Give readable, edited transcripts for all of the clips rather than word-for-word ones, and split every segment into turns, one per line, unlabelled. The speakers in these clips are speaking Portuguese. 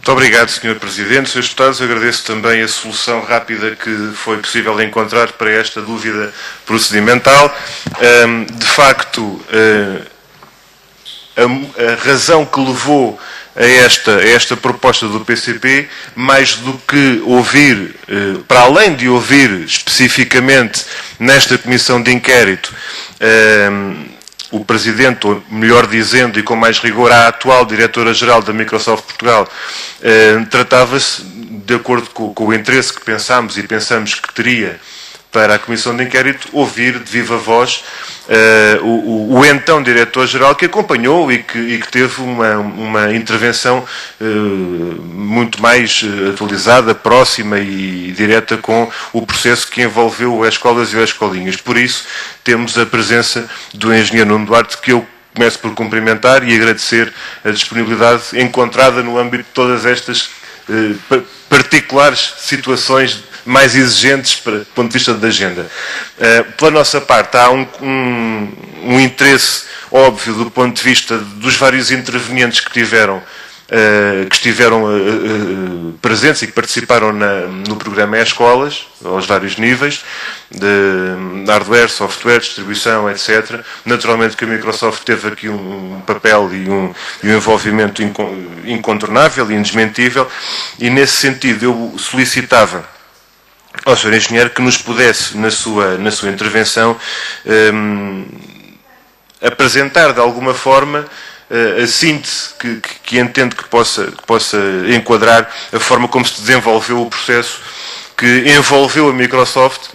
Muito obrigado, Sr. Presidente. Srs. Deputados, agradeço também a solução rápida que foi possível encontrar para esta dúvida procedimental. De facto, a razão que levou a esta proposta do PCP, mais do que ouvir, para além de ouvir especificamente nesta comissão de inquérito, o Presidente, ou melhor dizendo, e com mais rigor, a atual Diretora-Geral da Microsoft Portugal, tratava-se, de acordo com o interesse que pensámos e pensamos que teria para a comissão de inquérito, ouvir de viva voz o então Diretor-Geral, que acompanhou e que teve uma intervenção muito mais atualizada, próxima e direta com o processo que envolveu as escolas e as escolinhas. Por isso, temos a presença do engenheiro Nuno Duarte, que eu começo por cumprimentar e agradecer a disponibilidade encontrada no âmbito de todas estas particulares situações mais exigentes do ponto de vista da agenda. Pela nossa parte, há um interesse óbvio do ponto de vista dos vários intervenientes que estiveram presentes e que participaram no programa E-Escolas, aos vários níveis, de hardware, software, distribuição, etc. Naturalmente que a Microsoft teve aqui um papel e um envolvimento incontornável e indesmentível, e nesse sentido eu solicitava ao Sr. Engenheiro que nos pudesse, na sua intervenção, apresentar de alguma forma a síntese que entende que possa enquadrar a forma como se desenvolveu o processo que envolveu a Microsoft,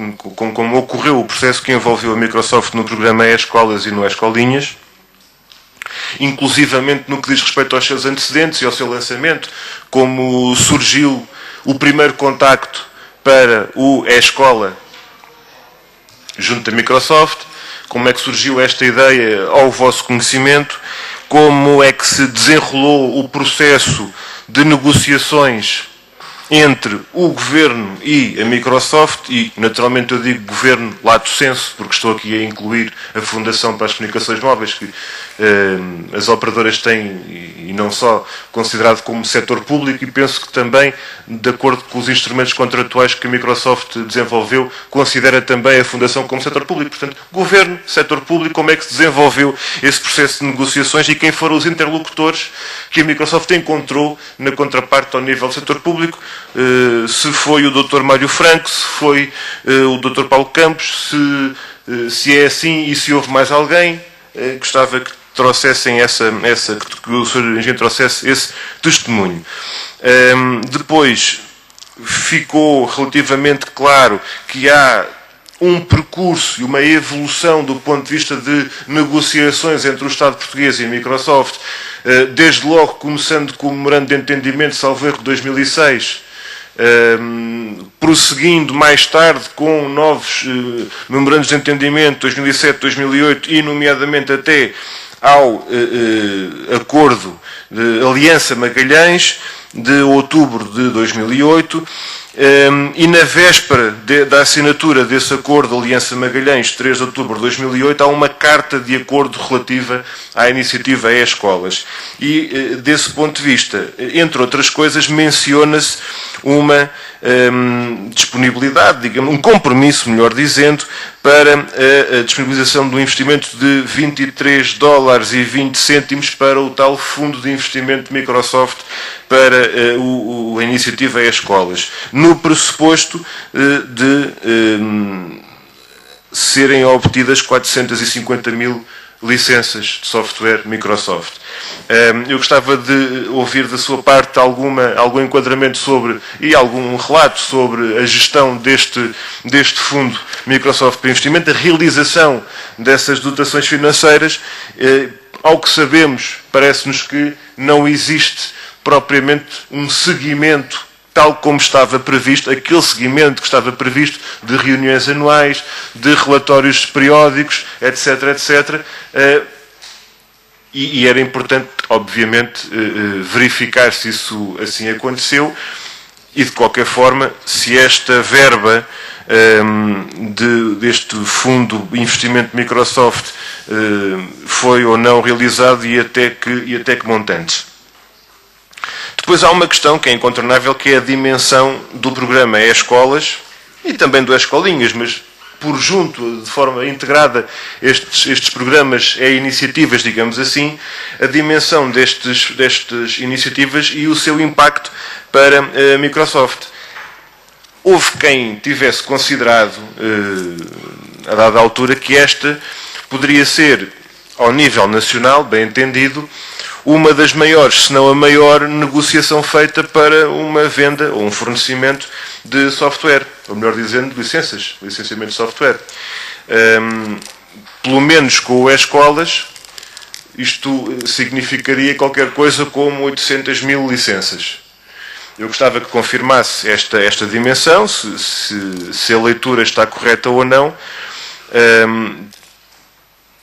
como ocorreu o processo que envolveu a Microsoft no programa E-Escolas e no E-Escolinhas, inclusivamente no que diz respeito aos seus antecedentes e ao seu lançamento, como surgiu o primeiro contacto para o E-Escola junto da Microsoft, como é que surgiu esta ideia ao vosso conhecimento, como é que se desenrolou o processo de negociações entre o Governo e a Microsoft, e naturalmente eu digo Governo lato sensu, porque estou aqui a incluir a Fundação para as Comunicações Móveis, que as operadoras têm, e não só, considerado como setor público, e penso que também, de acordo com os instrumentos contratuais que a Microsoft desenvolveu, considera também a Fundação como setor público. Portanto, Governo, setor público, como é que se desenvolveu esse processo de negociações e quem foram os interlocutores que a Microsoft encontrou na contraparte ao nível do setor público, se foi o Dr. Mário Franco, se foi o Dr. Paulo Campos, se é assim e se houve mais alguém. Gostava que trouxessem que o Sr. Engenheiro trouxesse esse testemunho. Depois, ficou relativamente claro que há um percurso e uma evolução do ponto de vista de negociações entre o Estado português e a Microsoft, desde logo começando com o memorando de entendimento, salvo erro, de 2006, prosseguindo mais tarde com novos memorandos de entendimento, 2007, 2008, e nomeadamente até ao acordo de Aliança Magalhães, de outubro de 2008, e na véspera da assinatura desse acordo de Aliança Magalhães, 3 de outubro de 2008, há uma carta de acordo relativa à iniciativa E-Escolas. E, desse ponto de vista, entre outras coisas, menciona-se uma disponibilidade, digamos, um compromisso, melhor dizendo, para a disponibilização do investimento de $23,20 para o tal fundo de investimento de Microsoft para a iniciativa E-Escolas, no pressuposto de serem obtidas 450 mil licenças de software Microsoft. Eu gostava de ouvir da sua parte algum enquadramento sobre, e algum relato sobre a gestão deste fundo Microsoft para investimento, a realização dessas dotações financeiras. Ao que sabemos, parece-nos que não existe propriamente um seguimento tal como estava previsto, aquele seguimento que estava previsto de reuniões anuais, de relatórios periódicos, etc., etc., e era importante, obviamente, verificar se isso assim aconteceu e, de qualquer forma, se esta verba deste fundo de investimento de Microsoft foi ou não realizado e até que montantes. Depois há uma questão que é incontornável, que é a dimensão do programa E-Escolas e também do E-Escolinhas, mas por junto, de forma integrada, estes programas E-Iniciativas, digamos assim, a dimensão destas iniciativas e o seu impacto para a Microsoft. Houve quem tivesse considerado, a dada altura, que esta poderia ser, ao nível nacional, bem entendido, uma das maiores, se não a maior, negociação feita para uma venda ou um fornecimento de software, ou melhor dizendo, licenças, licenciamento de software. Pelo menos com o E-Escolas, isto significaria qualquer coisa como 800 mil licenças. Eu gostava que confirmasse esta dimensão, se a leitura está correta ou não,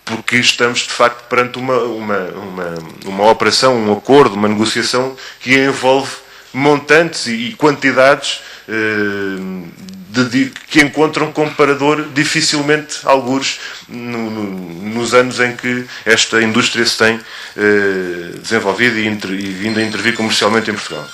porque estamos, de facto, perante uma operação, um acordo, uma negociação que envolve montantes e quantidades que encontram comparador dificilmente algures nos anos em que esta indústria se tem desenvolvido e vindo a intervir comercialmente em Portugal.